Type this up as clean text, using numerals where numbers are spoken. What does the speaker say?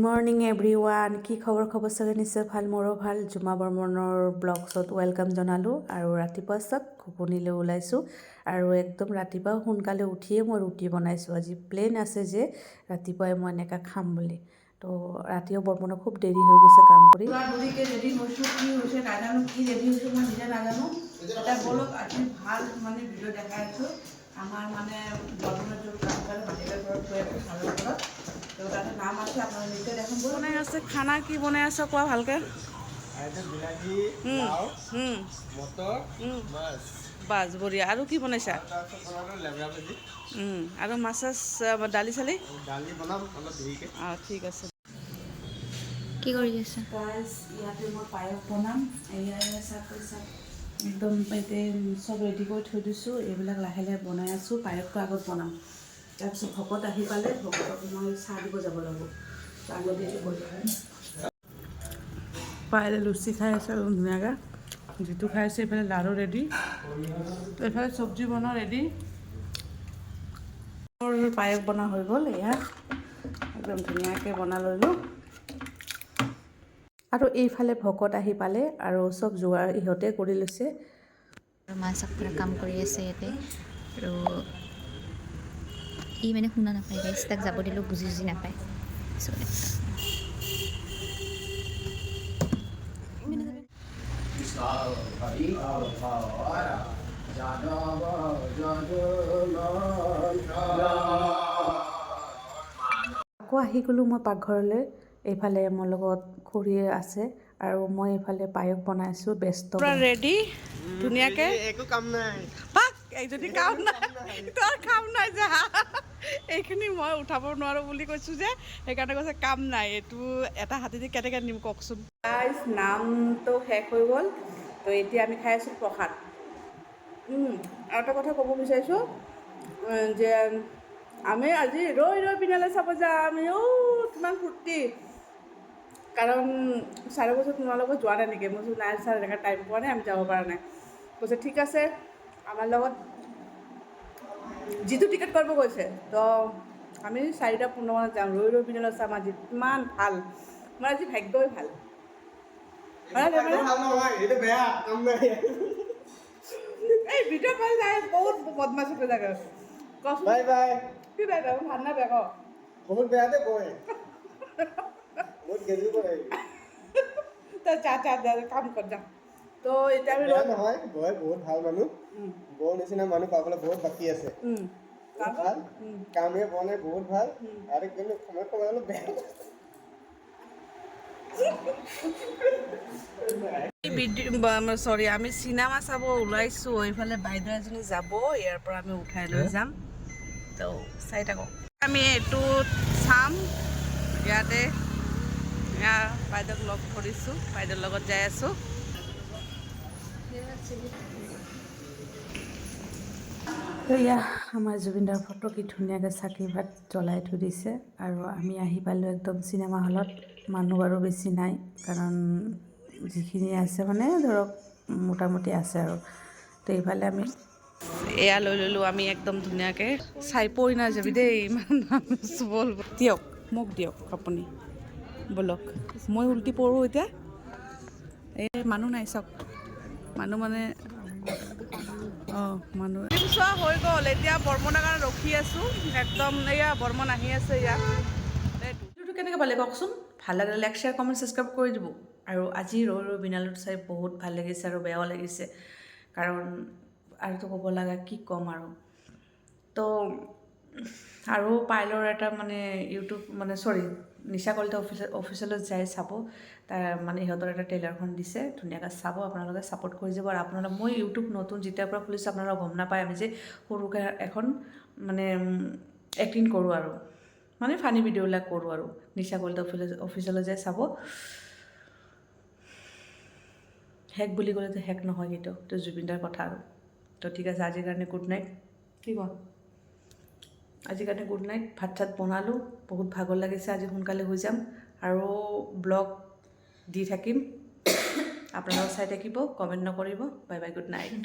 Morning everyone, কি খবৰ চাগে নিশ্চয় ভাল, মোৰো ভাল। জুমা বৰ্মনৰ ব্লগছত ৱেলকাম জনালোঁ। আৰু ৰাতিপুৱা চাওক ঘুগুনিলৈ ওলাইছোঁ আৰু একদম ৰাতিপুৱা সোনকালে উঠিয়ে মই ৰুটি বনাইছোঁ। আজি প্লেন আছে যে ৰাতিপুৱাই মই এনেকৈ খাম বুলি। তো ৰাতিও বৰ্মনৰ খুব দেৰি হৈ গৈছে কাম কৰি। ৰেডি হৈছোঁ, কি হৈছে নাজানো, কি ৰেডি হৈছোঁ মই নিজে নাজানো। এতিয়া বলক আজি ভাল মানে ভিডিঅ' দেখাই আছোঁ। আমাৰ মানে বৰ্মনৰ য'ত কাম কৰে মাটিতে ঘৰত গৈ আছোঁ চালৰ ঘৰত। নাম আছে আপনাৰা নিচে দেখুন। বনাই আছে খানা, কি বনাই আছে কোৱা ভালকে। বিলাহী, লাও, মটৰ, মাছ। বাছ বঢ়িয়া। আৰু কি বনাইছা? লেবৰা ভাজি। আৰু মাছ দালি চালি? দালি বনাম অলপ দেৰিকৈ। ঠিক আছে। কি কৰি আছে? গাইজ, ইয়াতে মই পায়স বনাম। এয়াই চাওক একদম এতিয়া চব ৰেডি কৰি থৈ দিছোঁ। এইবিলাক লাহে লাহে বনাই আছোঁ। পায়সটো আগত বনাম, তাৰপিছত ভকত আহি পালে ভকতক মই চাহ দিব যাব লাগিব। আগতে পায়লে লুচি খাই আছে একদম ধুনীয়াকৈ। যিটো খাই আছে এইফালে লাৰু ৰেডি, এইফালে চব্জি বনোৱা ৰেডি। পায়স বনোৱা হৈ গ'ল। এয়া একদম ধুনীয়াকৈ বনাই ল'লোঁ। আৰু এইফালে ভকত আহি পালে আৰু চব যোগাৰ ইহঁতে কৰি লৈছে। আৰু মা চাকৰা কাম কৰি আছে ইয়াতে। আৰু ই মানে শুনা নাপায়, গাইছ তাক যাব দিলেও বুজি নাপায়। আকৌ আহি গ'লোঁ মই পাকঘৰলৈ। এইফালে মোৰ লগত খুৰী আছে আৰু মই এইফালে পায়স বনাইছোঁ। ব্যস্ত পুৰা ৰেডি ধুনীয়াকৈ। একো কাম নাই। যদি কাম নাই তোৰ কাম নাই যা। এইখিনি মই উঠাব নোৱাৰোঁ বুলি কৈছোঁ যে সেইকাৰণে কৈছে কাম নাই। এইটো এটা হাতেদি কেনেকৈ নিম কওকচোন। গাইজ, নামটো শেষ হৈ গ'ল, তো এতিয়া আমি খাই আছোঁ প্ৰসাদ। আৰু এটা কথা ক'ব বিচাৰিছোঁ যে আমি আজি ৰৈ পিনালৈ চাব যাম। কিমান ফূৰ্তি, কাৰণ চাৰে বছৰ তোমাৰ লগত যোৱা নাই নেকি? মই কৈছোঁ নাই ছাৰ, এনেকৈ টাইম পোৱা নাই, আমি যাব পৰা নাই। কৈছে ঠিক আছে আমাৰ লগত, যিটো টিকেট কৰিব কৈছে। তো আমি 4:15 যাম। ৰৈ পিনালৈ চাম। আজি ইমান ভাল, মোৰ আজি ভাগ্যই ভাল। এই ভিডিঅ' ভাল যায়, বহুত বদমাছি কৰি থাকে। কচোন বাই বাই। কি বেয়া বেয়া ভাল নাই বেয়া ক? বহুত বেয়াতে কয়, বহুত গেলি কৰে। তই যা কাম কৰ যা। তো এতিয়া আমি বেয়া নহয়, বৌয়ে বহুত ভাল মানুহ। বৌৰ নিচিনা মানুহ পাবলৈ বহুত বাকী আছে। বহুত ভাল, কামে বনে বহুত ভাল। আৰু কিন্তু সময় অলপ বেয়া। আমি চিনেমা চাব ওলাইছোঁ। এইফালে বাইদেউ এজনী যাব, ইয়াৰ পৰা আমি উঠাই লৈ যাম। তো চাই থাকক। আমি এইটো চাম ইয়াতে। বাইদেউক লগ ধৰিছোঁ, বাইদেউৰ লগত যাই আছোঁ। এয়া আমাৰ জুবিনদাৰ ফটো কি ধুনীয়াকৈ চাকি ভাত জ্বলাই থৈ দিছে। আৰু আমি আহি পালোঁ একদম চিনেমা হলত। মানুহ বাৰু বেছি নাই, কাৰণ যিখিনি আছে মানে ধৰক মোটামুটি আছে আৰু। তো এইফালে আমি এয়া লৈ ল'লোঁ আমি একদম ধুনীয়াকৈ। চাই পৰি নাযাবি দেই, ইমান বল দিয়ক, মোক দিয়ক আপুনি। বলক, মই উল্টি পৰোঁ এতিয়া। এই মানুহ নাই চাওক, মানুহ মানে মানুহ চোৱা হৈ গ'ল। এতিয়া বৰ্মনৰ কাৰণে ৰখি আছোঁ একদম। এয়া বৰ্মন আহি আছে। ইয়াত ভিডিঅ'টো কেনেকৈ পালে কওকচোন? ভাল লাগিলে লাইক, শ্বেয়াৰ, কমেণ্ট, ছাবস্ক্ৰাইব কৰি দিব। আৰু আজি ৰৈ বিনালত চাই বহুত ভাল লাগিছে আৰু বেয়াও লাগিছে, কাৰণ আৰুতো ক'ব লগা কি ক'ম আৰু। তো আৰু পাইলৰ এটা মানে ইউটিউব মানে নিশা কলিতা অফিচিয়েলত যাই চাব। তাৰ মানে সিহঁতৰ এটা ট্ৰেইলাৰখন দিছে, ধুনীয়াকৈ চাব। আপোনালোকে ছাপোৰ্ট কৰি যাব। আৰু আপোনালোক, মই ইউটিউব নতুন যেতিয়াৰ পৰা খুলিছোঁ আপোনালোকে গম নাপায় আমি যে সৰুকৈ এখন মানে এক্টিং কৰোঁ আৰু মানে ফানী ভিডিঅ'বিলাক কৰোঁ আৰু। নিশা কলিতা অফিচিয়েলত যাই চাব। হেক বুলি ক'লেতো হেক নহয়, সেইটো জুবিনদাৰ কথা আৰু। তো ঠিক আছে, আজিৰ কাৰণে গুড নাইট। কি কোৱা? আজিৰ কাৰণে গুড নাইট। ভাত চাত বনালোঁ, বহুত ভাগৰ লাগিছে। আজি সোনকালে হৈ যাম আৰু ব্লগ দি থাকিম। আপোনালোকে চাই থাকিব, কমেণ্ট নকৰিব। Bye bye, good night.